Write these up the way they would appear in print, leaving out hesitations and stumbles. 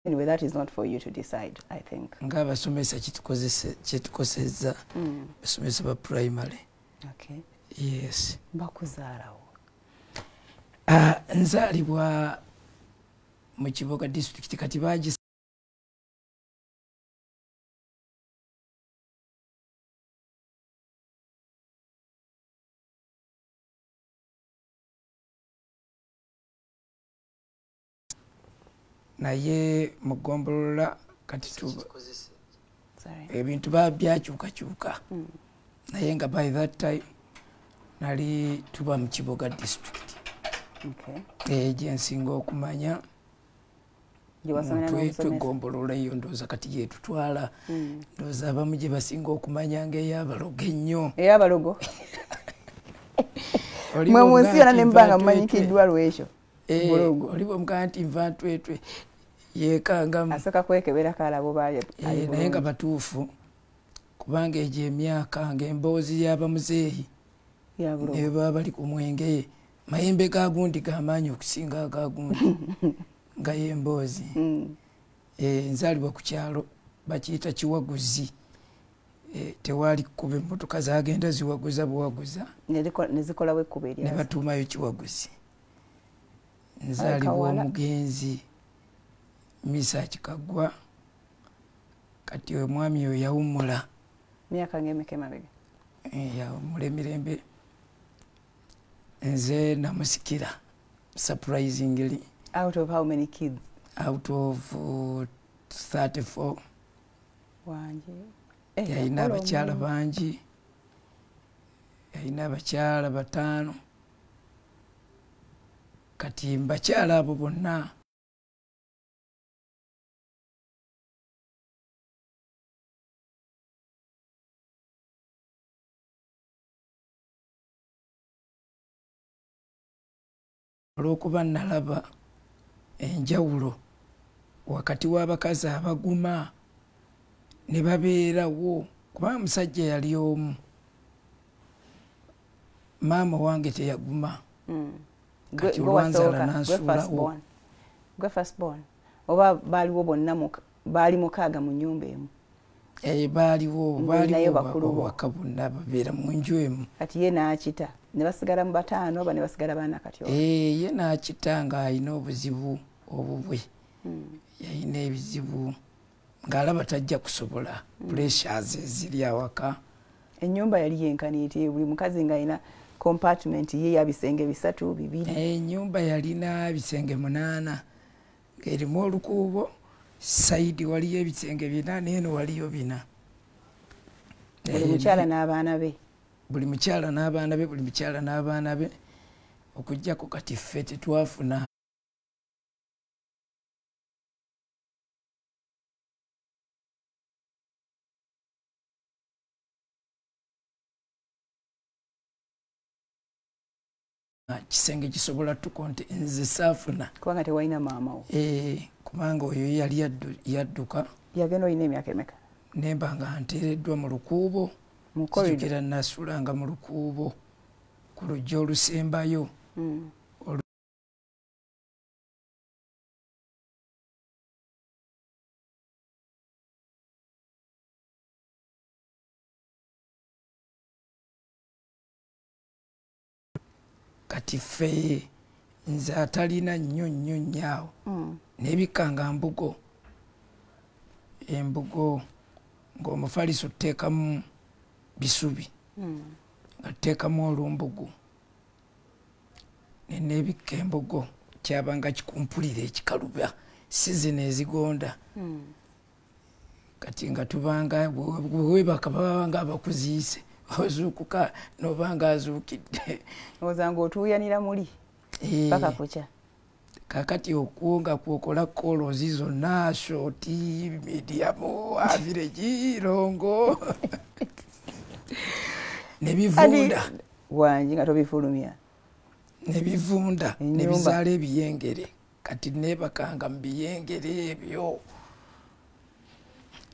Anyway, that is not for you to decide, I think. Ng'abasomesa kyetukosezza basomesa ba primary. Okay. Yes. Bakuzaalawo. Nzaalibwa mu Kiboga district kati baagi naye mugombolola kati tuba ebintu babyakyukakyuka naye nga by that time nali tuba mu Kiboga district. Okay. Gyensinga okumanya twegombolola eyo ndowooza kati yetutwala ndowooza abamu gye basinga okumanya ng'eyabalogo ennyo. Eyabalogo mwe munsi yonna ne mbanga mumanyikiddwa lwekyo. Oli bw'omugaa nti nva ntwetwe yeekangamu asooka kwekebera kalabo baali naye nga batuufu kubanga egyo emyaka ng'emboozi y'abamuzeeyi ne baba bali ku mwenge mayembe ga gundi g'amaanyi okusinga aga gundi nga y'emboozi. Nzaalibwa ku kyalo bakiyita Kiwaguzi. Tewaali kuba emmotoka zagenda ziwaguza buwaguza ne zikolawo ekkubo eryazo ne batuumayo Kiwaguzi. Nzaalibwa omugenzi Misa Kikaggwa kati omwami oyo yawummula myaka ng'emeka emabega. Yawummula emirembe. Nze namusikira surprisingly. Out of how many kids? Out of 34. Wangi. Yalina abakyala bangi. Yalina abakyala 5. Kati mbakyala abo bonna olw'okuba nalaba enjawulo wakati w'abakazi abaguma ne babeerawo kubanga omusajja yali omu. Maama wange teyaguma. Kati olwanzala nansuulawo. Gwe firstborn oba baaliwo bonna baali 6 mu nnyumba emu? Baaliwo waka bonna babeera mu nju emu. Kati ye n'akita ne basigala mu 5 oba ne basigala baana kati? Ye n'akita ng'alina obuzibu obubwe. Yalina ebizibu ng'alaba tajja kusobola pressures eziri awaka. Ennyumba yali yenkaniiti buli mukazi ng'alina compartment ye ya bisenge 3 2. Ennyumba yalina bisenge 8 ng'erimu olukuubo saidi waliyo ebisenge 4 n'eno waliyo 4. Buli mukyala n'abaana be. Buli mukyala n'abaana be, buli mukyala n'abaana be okuggyako kati ffe tetwafuna. Kisenge kisobola tukonte nze saafuna kubanga tewalina maama wo. Kubanga oyo yali yadduka. Yagenda olina emyaka emeka? Nemba nga nteereddwa mu lukuubo. Kijjukira nasulanga mu lukuubo ku lujja olusembayo. Kati ffe nze atalina nnyo nnyo n'ebikanga mbugo. Embugo ng'omufaliso oteekamu bisubi nga tuteekamu olumbugu n'ebikka embugo kyabanga kikumpulira ekikaluba sizini ezigonda. Kati nga tubanga bwebaka babanga abakuziise ozuukuka n'obanga azuukidde. Ozanga otuuyanira muli paka kukya. Kakati okuwonga kwokola kolozi zonna shoti mediamu average longo ne bivunda wangi nga tobifulumya ne bivunda ne bizaala ebiyengere kati nebakanga mu biyengere ebyo.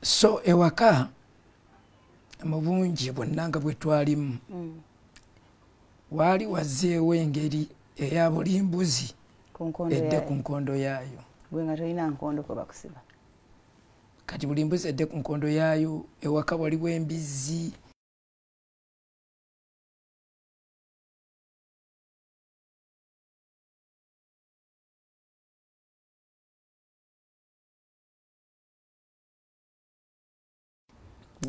So ewaka mu bungi bwonna nga bwe twalimu waali wazzeewo engeri eya bulimbuzi edde ku nkondo yaayo. gwe nga tolina nkondo kwe bakusiba. Kati buli mbuzi edde ku nkondo yaayo, ewaka waliwo embizzi.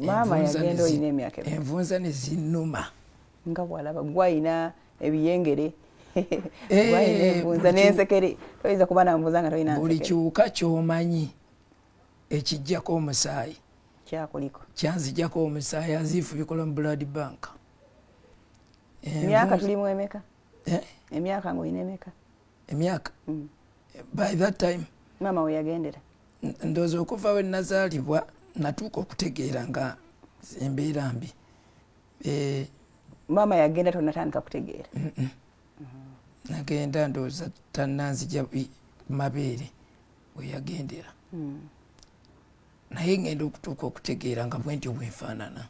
Maama yagenda olina emyaka emeka? Envunza ne zinnuma. Nga bw'alaba gwayina ebiyengere gwayina envunza n'ensekere, toyinza kuba na nvunza nga tolina nsekere. Buli kiwuka ky'omanyi ekijjako omusaayi kyakuliko kyanzijjako omusaayi aziifu bikola mu blood bank. Emyaka tulimu emeka? Emyaka ng'olina emeka? Emyaka? By that time maama we yagendera? Ndowooza okuva we nazaalibwa natuuka okutegeera nga embeera mbi. Maama yagenda tonatandika kutegeera? Nagenda ndowooza tannanzija mabeere we yagendera. Naye ngenda okutuuka okutegeera nga bwe ntyo bwenfaanana.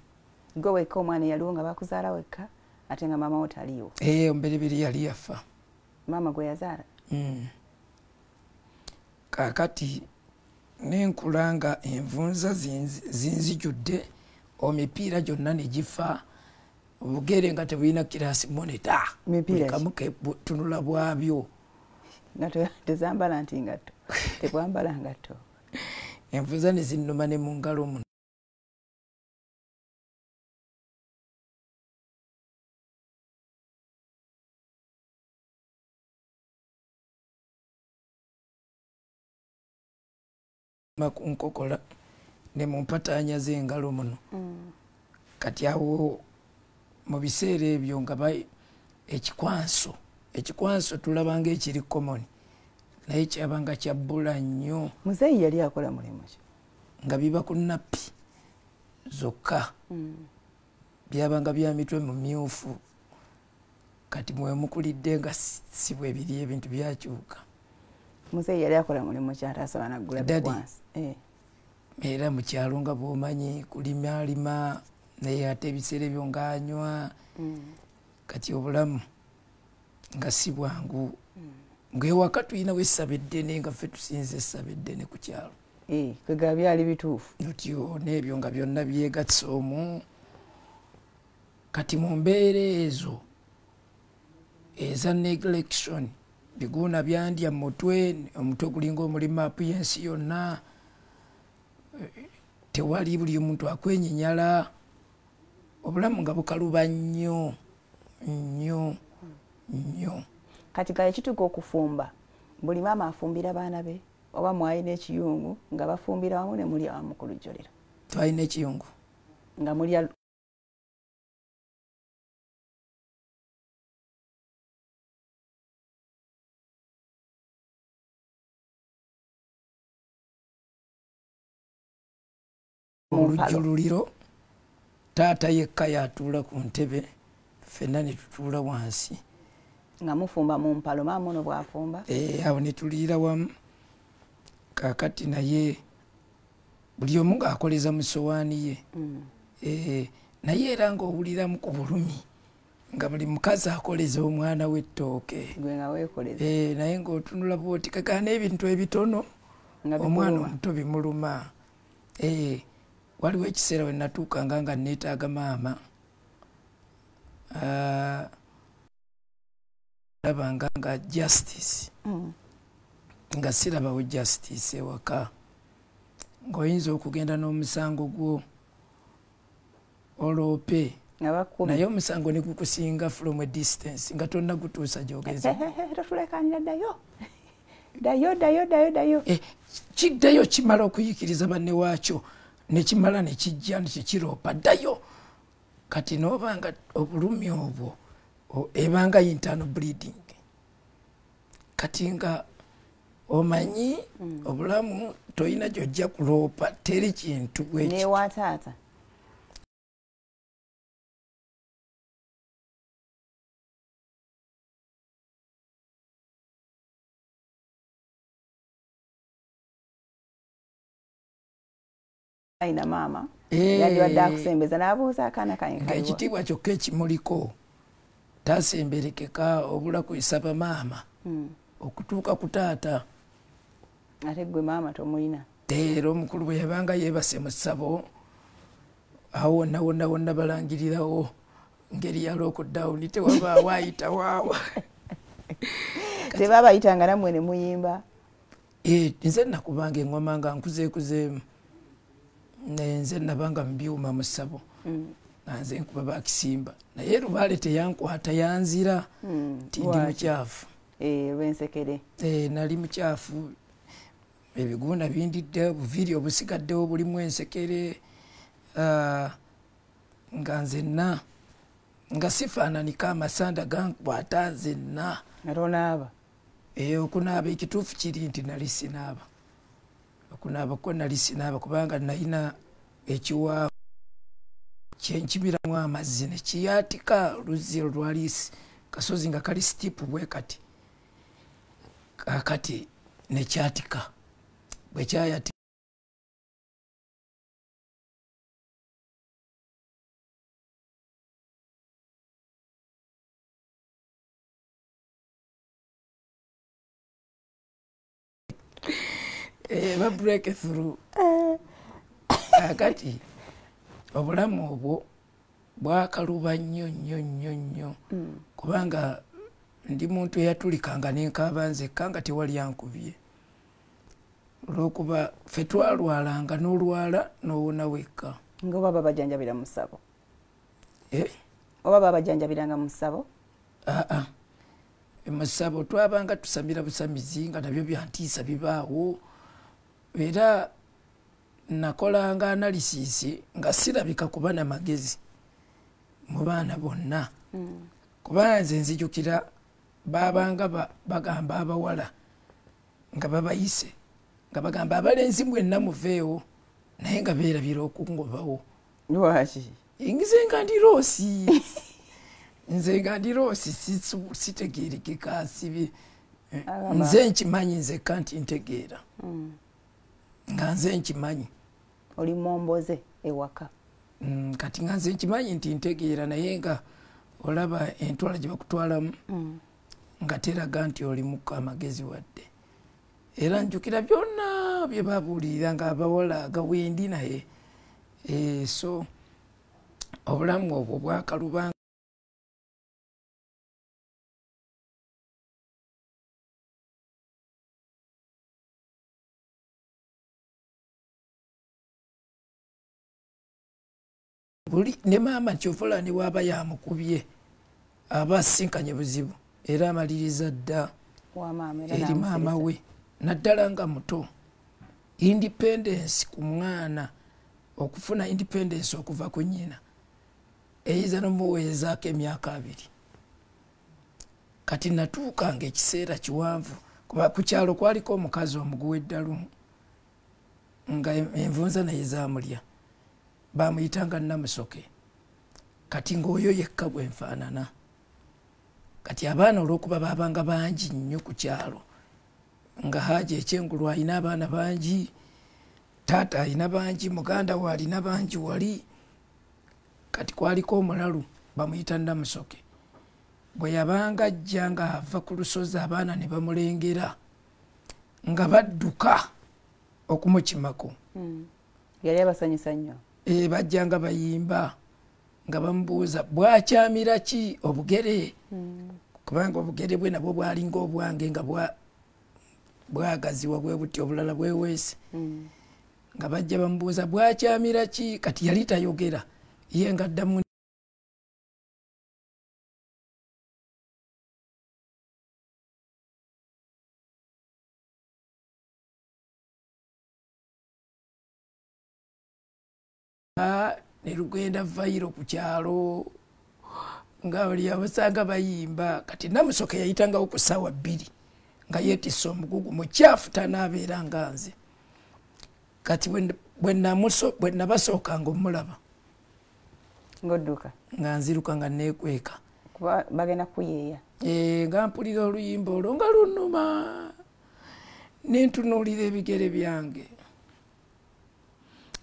Gwe wekka omwana eyaliwo nga bakuzaala wekka ate nga maama wo taliiwo? Omuberibiri yali yafa. Maama gwe yazaala? Kaakati nenkula nga envunza zinzijjudde, omipiira gyonna ne gifa, obugere nga tebulina kiraasi moneta. Mipiira kamu tunula bwabyo. Nga tezambala nti ngatto? Tekwambala ngatto? Envunza ne zinnuma ne mu ngalo muno. Ku nkokola ne mu mpataanya z'engalo muno. Kati awo mu biseera ebyo nga ekikwanso tulabanga ekiri common, naye kyabanga kyabbula nnyo. Muzeeyi yali akola mulimu ki? Nga biba ku nappi zokka. Byabanga bya mitwe mu myufu. Kati mwe mukulidde nga si bwe biri ebintu byakyuka. Muzeeyi yali akola mulimu ki ate asaba naggula bikwansi? Era mu kyalo nga bw'omanyi kulimalima, naye ate ebiseera ebyo ng'anywa. Kati obulamu nga si bwangu. Ng'ewaka tulinawo essaba eddene nga ffe tusinza essaba eddene ku kyalo. Kwega byali bituufu? Otyo n'ebyo nga byonna byegasse omwo. Kati mu mbeera ezo eza neglection, biguuna byandya mu mutwe, omutwe gulinga omulimaapu y'ensi yonna. Tewali buli omuntu akwenyinyala, obulamu nga bukaluba nnyo nnyo nnyo. Kati kale kituuka okufumba, buli maama afumbira baana be oba mwalina ekiyungu nga bafumbira wamu ne mulya wamu ku lujjolero? Twalina ekiyungu nga mulya olujjululiro. Taata yekka yatuula ku ntebe, ffenna ne tutuula wansi. Nga mufumba mu mpalo, maama ono bw'afumba? Awo ne tuliira wamu. Kaakati naye buli omu ng'akoleza mu sowaani ye. Naye era ng'owuliramu ku bulumi nga buli mukazi akoleza omwana w'ettooke. Gwe nga weekoleza? Naye ng'otunula bw'oti kagaana ebintu ebitono omwana omuto bimuluma. Waliwo ekiseera we natuukanga nga neetaaga maama. Labanga nga justice. Nga sirabawo justice ewaka. Ng'oyinza okugenda n'omusango gwo oloope. Naye omusango ne gukusinga from a distance nga tonna gutuusa gy'ogeza. Totulekanira ddayo. Kiddayo kimala okuyikiriza banne waakyo. Nekimala nekijja nekikiroopa ddayo. Kati n'obanga obulumi obwo ebanga internal bleeding. Kati nga omanyi obulamu toyina gy'ojja kuloopa, teri kintu bwekyo. Neewa taata? Aina maama yandibadde akusembeza n'abuuza akaana kange kaliwa? Ekitiibwa kyokka ekimuliko tasemberekeka obula kuyisaba maama okutuuka ku taata. ate gwe maama tomulina. Era omukulu bwe yabanga yeebase mu ssabo awo wonna balangirirawo ngeri ya lockdown tewabaawo ayitawaawa. Tebabayitanga nammwe ne muyimba? Nze nakubanga engoma nga nkuzeekuzeemu. Nze nabanga mu byuma mu ssabo. Nze nkuba bakisimba. Naye Lubaale teyankwata yanzira nti ndi mukyafu. Lw'ensekere. Nali mukyafu. Ebigunda bindidde, obuviri obusigaddewo bulimu ensekere. Nga nzenna nga sifaananika amasanda gankwata nzenna. Onaaba? Okunaaba ekituufu kiri nti nali sinaaba. Okunaaba ko nali sinaaba kubanga nalina ekiwaawo kyenkibiramu amazzi ne kiyatika oluzzi olwali kasozi nga kali sitiipu bwe kati. Kakati ne kyatika. Bwe kyayatika ba break through. Kakati obulamu obwo bwakaluba nnyo kubanga ndi muntu eyatulikanga nenkaaba nzekka nga tewali ankubye. Olwokuba ffe twalwalanga n'olwala n'owona wekka. Ng'oba babajanjabira mu ssabo? Oba babajanjabiranga mu ssabo? Mu ssabo twabanga tusamira busamizi nga nabyo byantiisa bibaawo. Era nakolanga analysis nga sirabika kuba na magezi mu baana bonna. Kuba nze nzijukira babanga bagamba abawala nga babayise nga bagamba abalenzi mwenna muveewo naye nga beerabira okungobawo. Lwaki? Nze nga ndi Roosi sitegeerekeka sibi. Nze nkimanyi nzekka nti ntegeera. Nga nze nkimanyi. Oli momboze ewaka. Kati nga nze nkimanyi nti ntegeera naye nga olaba entwala gye bakutwalamu nga teraga nti olimuko amagezi wadde. Era njukira byonna bye babuulirira nga abawala gawendi naye. So obulamu obwo bwakalubanga. Buli ne maama Kyofola ne waba yamukubye aba asinkanye buzibu era amaliriza dda eri maama we naddala nga muto. Independence ku mwana okufuna independence okuva ku nnyina eyiza n'omuweezaako emyaka 2. Kati natuukanga ekiseera kiwanvu kuba ku kyalo kwaliko omukazi omuguwa eddalu nga envunza naye zaamulya. Bamuyitanga Namusoke. Kati ng'oyo yekka bwe nfaanana. Kati abaana olw'okuba babanga bangi nnyo ku kyalo nga Haaji Ekyengulu alina abaana bangi, taata alina bangi, muganda we alina bangi wali. Kati kwaliko omulalu bamuyita Namusoke. Bwe yabanga ajja nga ava ku lusozi abaana ne bamulengera nga badduka okumukimako. Yali abasanyusa nnyo. Bajja nga bayimba nga bamubuuza bwakyamira ki obugere. Kubanga obugere bwe nabwo bwalinga obwange nga bwagaziwa bwe buti obulala bweweese. Nga bajja bamubuuza bwakyamira ki, kati yali tayogera ye nga addamu ne lugenda vayiro ku kyalo nga bali abasanga bayimba. Kati Namusoke yayitangawo ku ssaawa 2 nga yeetisse omugugu mukyafu tanaabeera nga nze. Kati bwe nabasookanga omulaba ng'odduka nga nziruka nga neekweka kuba bagenda kuyeeya. Nga mpulira oluyimba olwo nga lunnuma nentunuulira ebigere byange.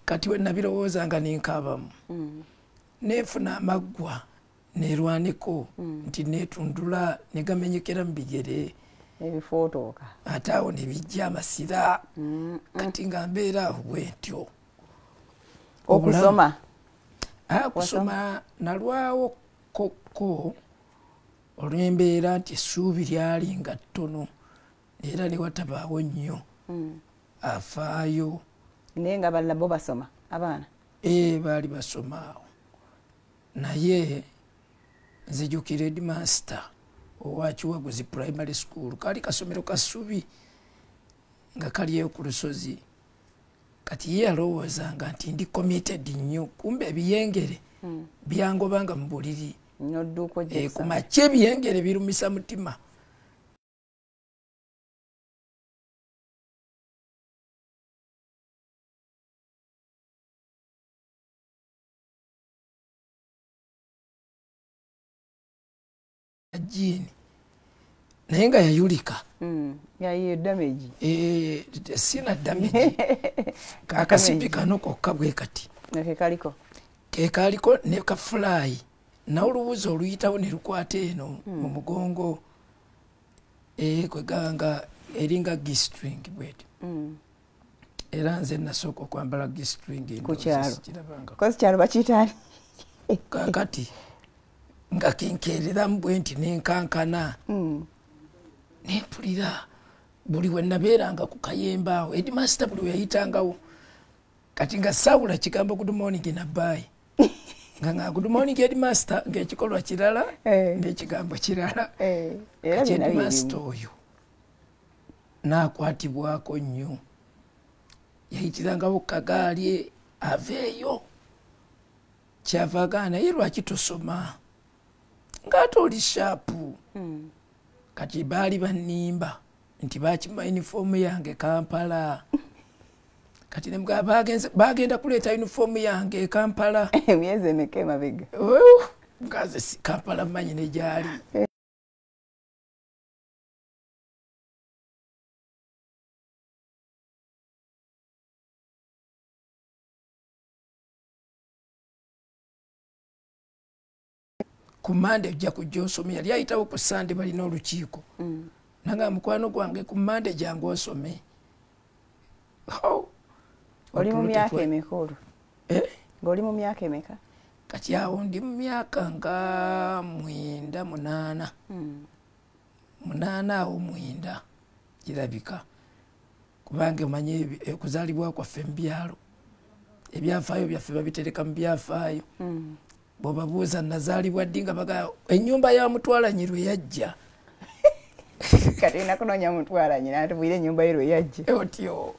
Kati we nabirowoozanga nenkaabamu neefuna amaggwa neerwaneko nti neetundula negamenyekera mu bigere. ebifootoka ate awo ne bijja amasira kati nga mbeera awo bwentyo okusoma kusoma nalwawo kokko olw'embeera nti essuubi lyali nga ttono era ne watabaawo nnyo afaayo naye nga balala bo basoma abaana baali basoma awo naye nzijukira headmaster owa Kiwaguzi primary school kaali kasomero ka ssubi nga kali eyo ku lusozi kati ye yalowoozanga nti ndi committed nnyo kumbe ebiyengere byangobanga mu buliri ku makya ebiyengere birumisa mutima jini naye nga yayulika yaye damage sina damage kakasipi kano kokka bwe kati kekaliko ne kafulayi nawe oluwuzi oluyitawo ne lukwata eno mu mugongo kweganga eringa gistring bweti era nze nasooka okwambala gistring kukyalo bakiyitani kakati nga kenkereramu bwe nti nenkankana nempulira buli we nabeeranga ku kayemba awo headmaster buli we yayitangawo kati nga saawula kigambo good morning nabaayi nga good morning headmaster ng'ekikolwa kirala ng'ekigambo kirala kati headmaster oyo naakwatibwako nnyo yayitirangawo ku kagaali aveeyo kyava agaana naye lwaki tosoma ng'ate oli shaapu kati baali bannimba nti bakima yunifoomu yange Kampala kati ne bagenda kuleeta yunifoomu yange Kampala emyezi emeka emabega ngaze Kampala mmanyi ne gyali ku Mande ojja kujja osome yali ayitawo ku Sande balina olukiiko nanga mukwano gwange ku Mande jangu osome oli mu myaka emeka olwo ng'oli mu myaka emeka kati awo ndi mu myaka nga 8 awo 9 girabika kubanga omanye okuzaalibwa kwaffe mu byalo ebyafaayo byaffe babitereka mu byafaayo bw'obabuuza nazaalibwa ddi nga baga ennyumba ya Mutwalanyi lwe yajja kati olina kunoonya Mutwalanyi natubwire ennyumba ye lwe yajja otyo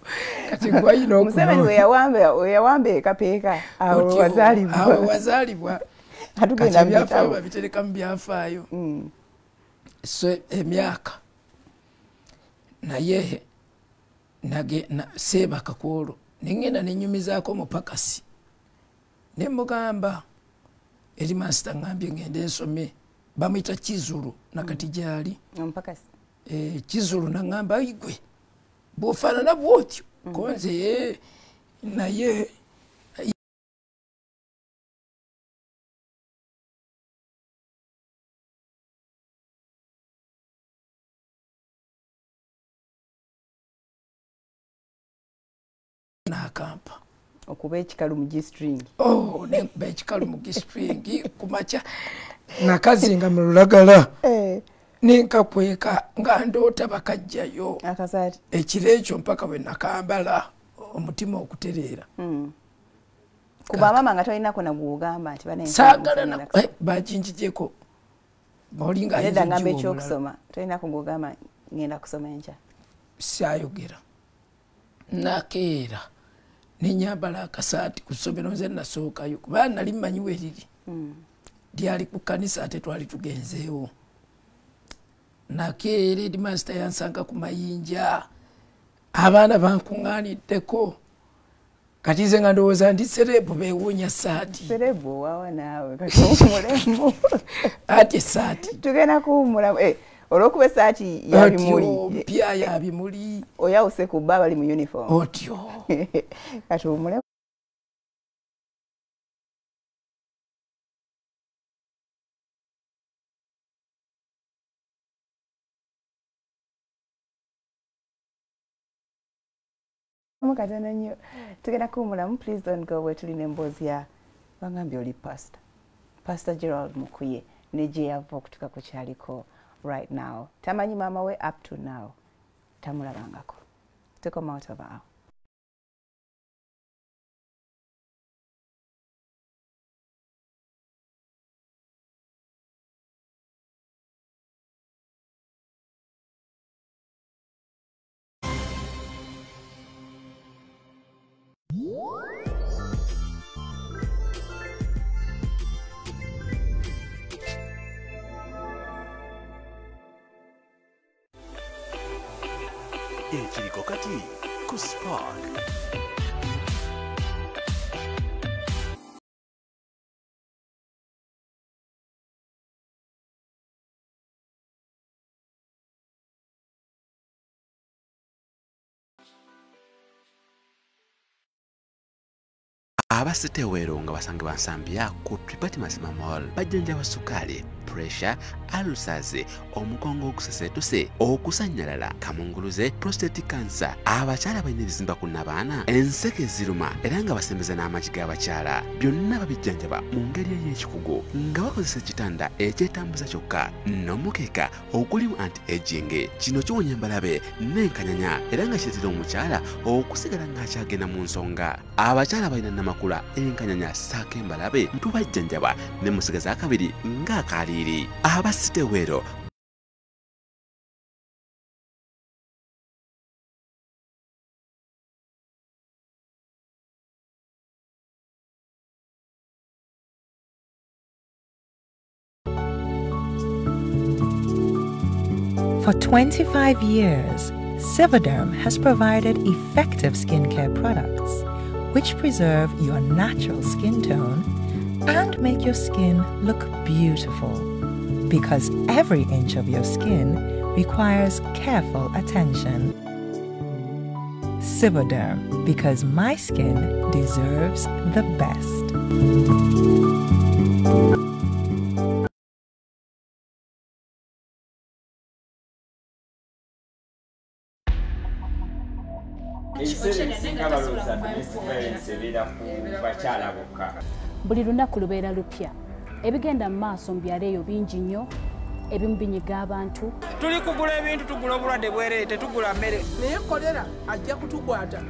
kati gwayina Museveni we yawamba ekapeeka awo wazaalibwa atugenda byafaayo babitereka mu byafaayo so emyaka naye seebaka ku olwo nengenda nenyumizaako omupakasi ne mugamba eri master ngambye ngende ensome bamuyita Kizulu nakati gyali omupakasi Kizulu nangamba igwe bw'ofaanana bwotyo konze naye nakampa okuba ekikalu mu G-string nekuba ekikalu mu G-string kumakya nakazinga mu Lulagala nenkakweka nga ndoota bakajjayo akasaati ekiro ekyo mpaka bwe nakambala omutima okutereera kuba mama nga tolinako nagugamba nti saagala bakinjijeko bolinga ayinza ngamba ekyokusoma tolinako gugamba ngenda kusoma enkya saayogera nakeera nenyambala akasaati ku ssomero nze nasookayo kuba nali mmanyi we riri lyali ku kkanisa ate twali tugenzeewo nakeera headmaster yansanga ku mayinja abaana bankuŋŋaaniddeko kati nze nga ndowooza ndi serebu beewuunya saati serebu owawa naawe katomulemu ati esaati tugenda kuwumulamu olwokuba esaati yabimuli mpya yabimuli oyawuse ku bba bali mu uniform otyo kati owumulemu Mukatana nnyo. Tugenda kuwumulamu, please don't go where tulina emboozi ya bangambye oli pastor. Pastor Gerald Mukuye ne gye yava okutuuka ku kyaliko right now. Tamanyi maama we up to now. Tamulabangako. Took him out of our. Ekiriko kati ku Spark. Abasitewero nga basange bansambya ku Tripati Mazima Mall bajjanjaba sukali, pressure, ulcers, omugongo ogusesetuse, okusanyalala, kamunguluze, prostate cancer, abakyala balina ebizimba ku nabaana, enseke eziruma era nga basembeza n'amagi g'abakyala, byonna babijjanjaba mu ngeri ey'ekikugu nga bakozesa ekitanda ekyetambuza kyokka n'omukeeka ogulimu anti-aging. Kino kiwonya embalabe n'enkanyanya era nga kireetera omukyala okusigala ng'akyagenda mu nsonga. Abakyala balina namakula enkanyanya saako embalabe tubajjanjaba ne musigaza akabiri ng'akaliiri. Abasitewero For 25 years, Sivoderm has provided effective skincare products which preserve your natural skin tone and make your skin look beautiful, because every inch of your skin requires careful attention. Sivoderm, because my skin deserves the best. Buli lunaku lubeera lupya. Ebigenda mu maaso mu byalo eyo bingi nnyo, ebimu binyiga abantu. Tuli kugula ebintu, tugula obulwadde bwereere, tetugula mmere. Naye kolera ajja kutukwata.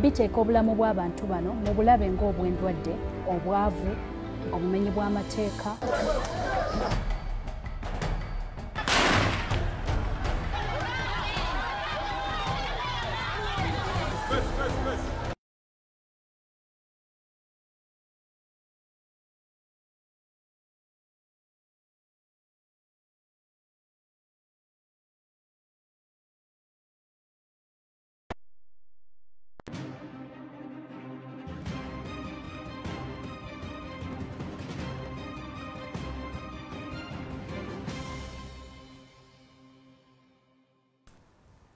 Biteeka obulamu bw'abantu bano mu bulabe ng'obw'endwadde, obwavu, obumenyi bw'amateeka.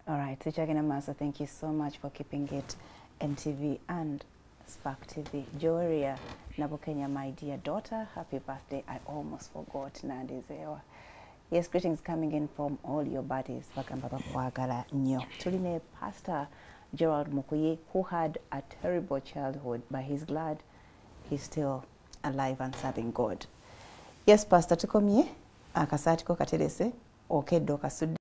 All right, Tichagina Masa, thank you so much for keeping it NTV and Spark TV. Joria Nabokenya, my dear daughter, happy birthday. I almost forgot Nandizewa. Yes, greetings coming in from all your buddies. Tuline Pastor Gerald Mukuye, who had a terrible childhood, but he's glad he's still alive and serving God. Yes, Pastor, tukomye akasatiko katelese okeddo kasudde